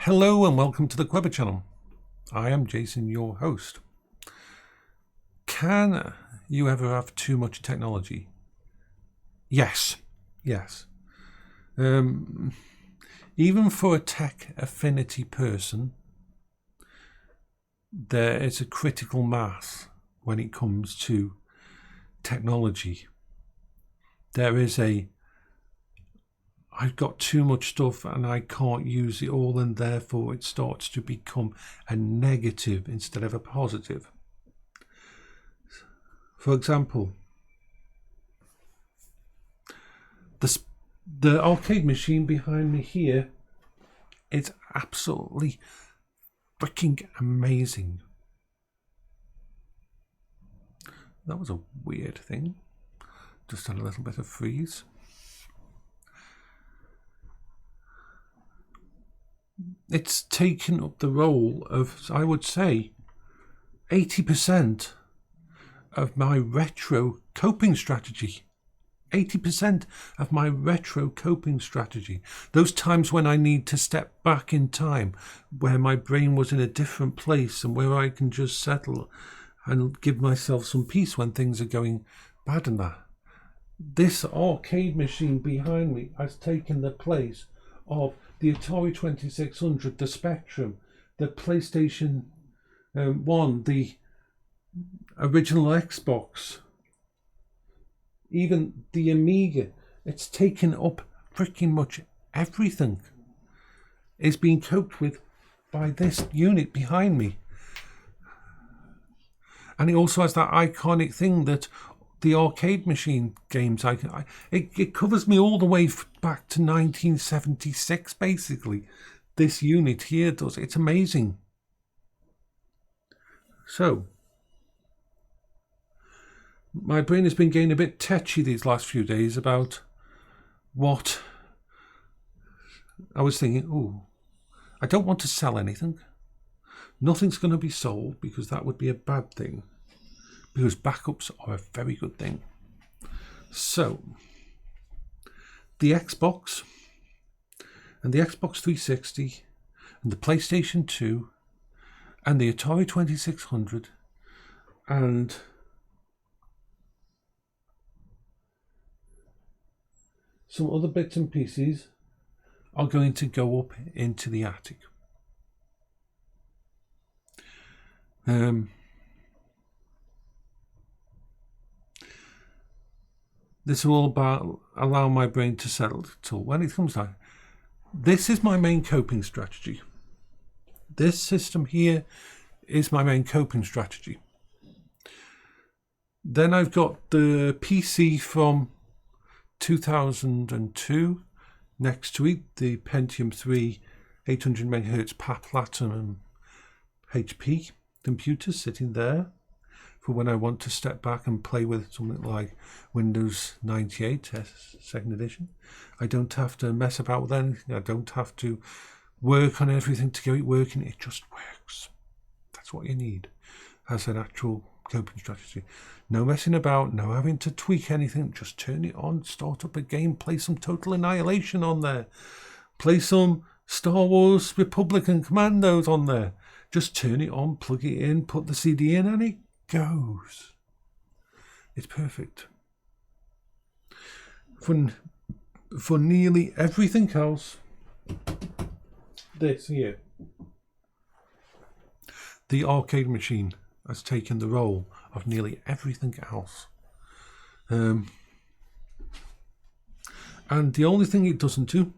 Hello and welcome to the Quibber channel. I am Jason, your host. Can you ever have too much technology? Yes. Even for a tech affinity person, there is a critical mass when it comes to technology. I've got too much stuff and I can't use it all, and therefore it starts to become a negative instead of a positive. For example, the arcade machine behind me here is absolutely freaking amazing. That was a weird thing. Just had a little bit of freeze. It's taken up the role of, I would say, 80% of my retro coping strategy. 80% of my retro coping strategy. Those times when I need to step back in time, where my brain was in a different place and where I can just settle and give myself some peace when things are going bad and that. This arcade machine behind me has taken the place of the Atari 2600, the Spectrum, the PlayStation 1, the original Xbox, even the Amiga. It's taken up pretty much everything. It's being coped with by this unit behind me. And it also has that iconic thing that the arcade machine games, it covers me all the way back to 1976, basically. This unit here does. It's amazing. So, my brain has been getting a bit tetchy these last few days about what I was thinking. I don't want to sell anything. Nothing's going to be sold because that would be a bad thing. Because backups are a very good thing. So, the Xbox and the Xbox 360 and the PlayStation 2 and the Atari 2600 and some other bits and pieces are going to go up into the attic. This will all about allow my brain to settle. So when it comes down, this is my main coping strategy. This system here is my main coping strategy. Then I've got the PC from 2002 next to it, the Pentium 3 800 MHz Platinum HP computer sitting there for when I want to step back and play with something like Windows 98 second edition. I don't have to mess about with anything. I don't have to work on everything to get it working. It just works. That's what you need as an actual coping strategy. No messing about, no having to tweak anything. Just turn it on, start up a game, play some Total Annihilation on there. Play some Star Wars Republican Commandos on there. Just turn it on, plug it in, put the CD in, and it goes. It's perfect. For nearly everything else, this here, the arcade machine has taken the role of nearly everything else. And the only thing it doesn't do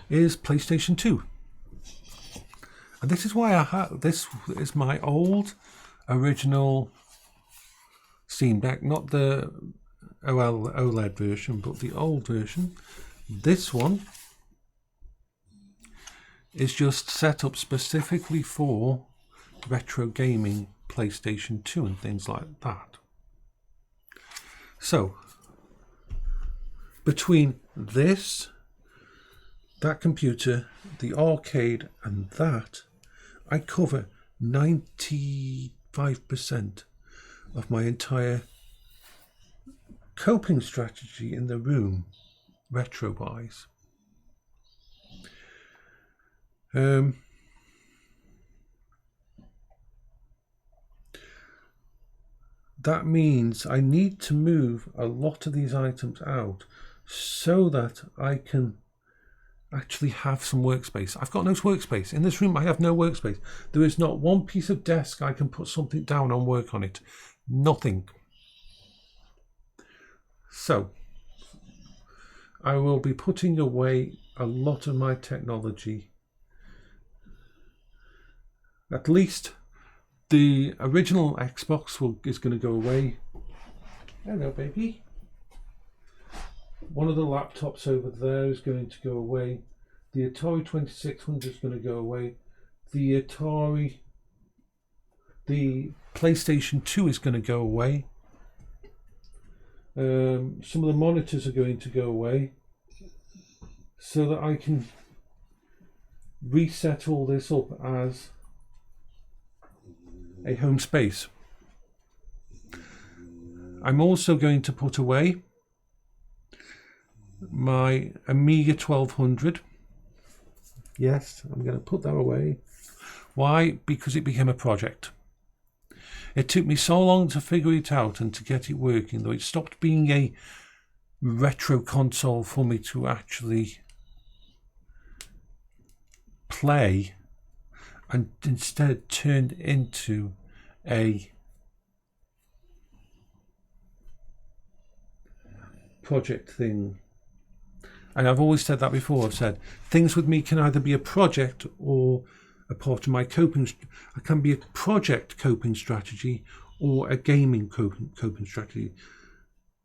is PlayStation 2. And this is why this is my old original Steam Deck, not the OLED version, but the old version. This one is just set up specifically for retro gaming, PlayStation 2 and things like that. So, between this, that computer, the arcade and that, I cover 95% of my entire coping strategy in the room, retro-wise. That means I need to move a lot of these items out so that I can actually have some workspace. I've got no workspace. In this room, I have no workspace. There is not one piece of desk I can put something down and work on it. Nothing. So, I will be putting away a lot of my technology. At least the original Xbox is going to go away. Hello, baby. One of the laptops over there is going to go away. The Atari 2600 is going to go away. The PlayStation 2 is going to go away. Some of the monitors are going to go away so that I can reset all this up as a home space. I'm also going to put away my Amiga 1200. Yes, I'm going to put that away. Why? Because it became a project. It took me so long to figure it out and to get it working, though it stopped being a retro console for me to actually play, and instead turned into a project thing. And I've always said that before. I've said things with me can either be a project or a part of my coping. I can be a project coping strategy or a gaming coping strategy.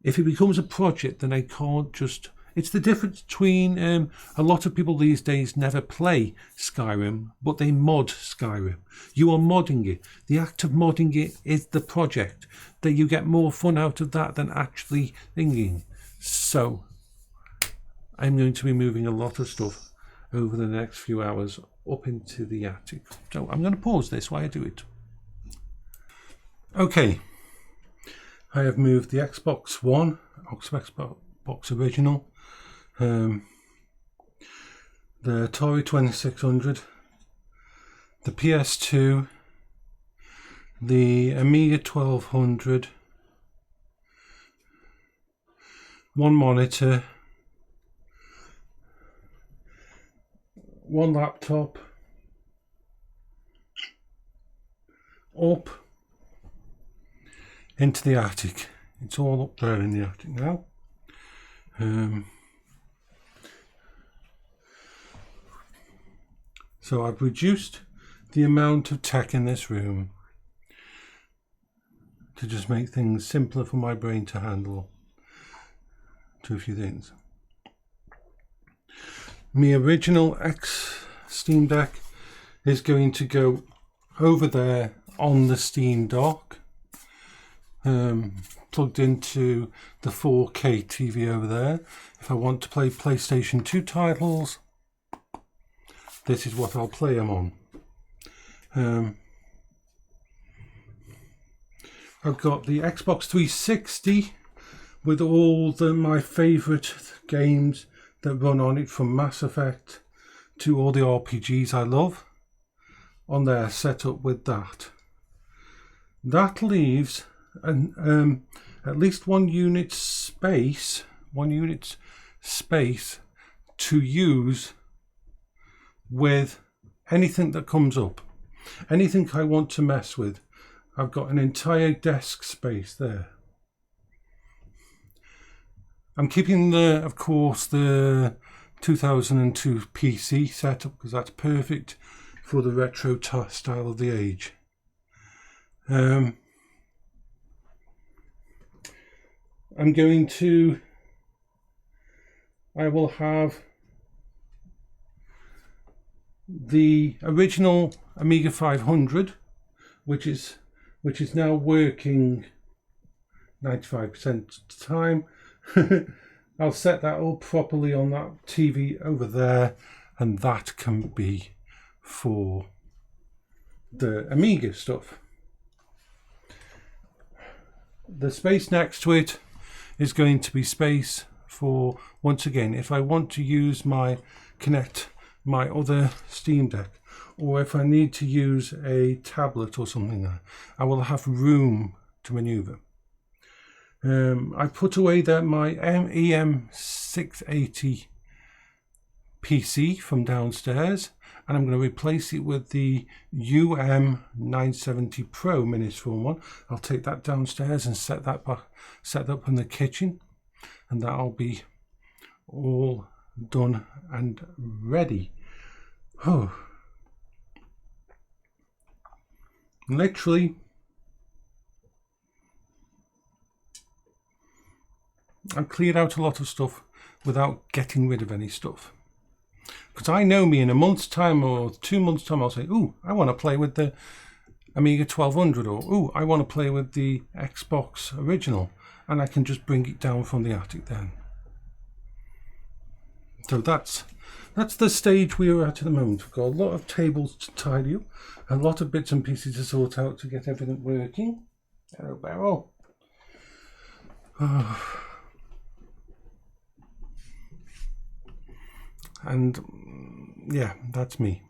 If it becomes a project, then I can't just... It's the difference between a lot of people these days never play Skyrim, but they mod Skyrim. You are modding it. The act of modding it is the project. That you get more fun out of that than actually thinking. So I'm going to be moving a lot of stuff over the next few hours up into the attic. So I'm going to pause this while I do it. Okay, I have moved the Xbox One, Xbox Original, the Atari 2600, the PS2, the Amiga 1200, one monitor, one laptop, up into the attic. It's all up there in the attic now. So I've reduced the amount of tech in this room to just make things simpler for my brain to handle to a few things. My original Steam Deck is going to go over there on the Steam dock, plugged into the 4K TV over there. If I want to play PlayStation 2 titles, this is what I'll play them on. I've got the Xbox 360 with all my favourite games that run on it, from Mass Effect to all the RPGs I love, on there, set up with that. That leaves at least 1 unit space to use with anything that comes up, anything I want to mess with. I've got an entire desk space there. I'm keeping of course, the 2002 PC setup because that's perfect for the retro style of the age. I will have the original Amiga 500, which is now working 95% of the time. I'll set that up properly on that TV over there, and that can be for the Amiga stuff. The space next to it is going to be space for, once again, if I want to use my Kinect my other Steam Deck, or if I need to use a tablet or something, I will have room to maneuver. I put away my EM680 PC from downstairs, and I'm going to replace it with the UM970 Pro mini-form one. I'll take that downstairs and set that up in the kitchen, and that'll be all done and ready. Oh, literally I cleared out a lot of stuff without getting rid of any stuff, because I know me, in a month's time or 2 months' time, I'll say, ooh, I want to play with the Amiga 1200, or ooh, I want to play with the Xbox original, and I can just bring it down from the attic then. So that's the stage we are at the moment. We've got a lot of tables to tidy up, a lot of bits and pieces to sort out to get everything working. Hello, Barrel. Oh. And yeah, that's me.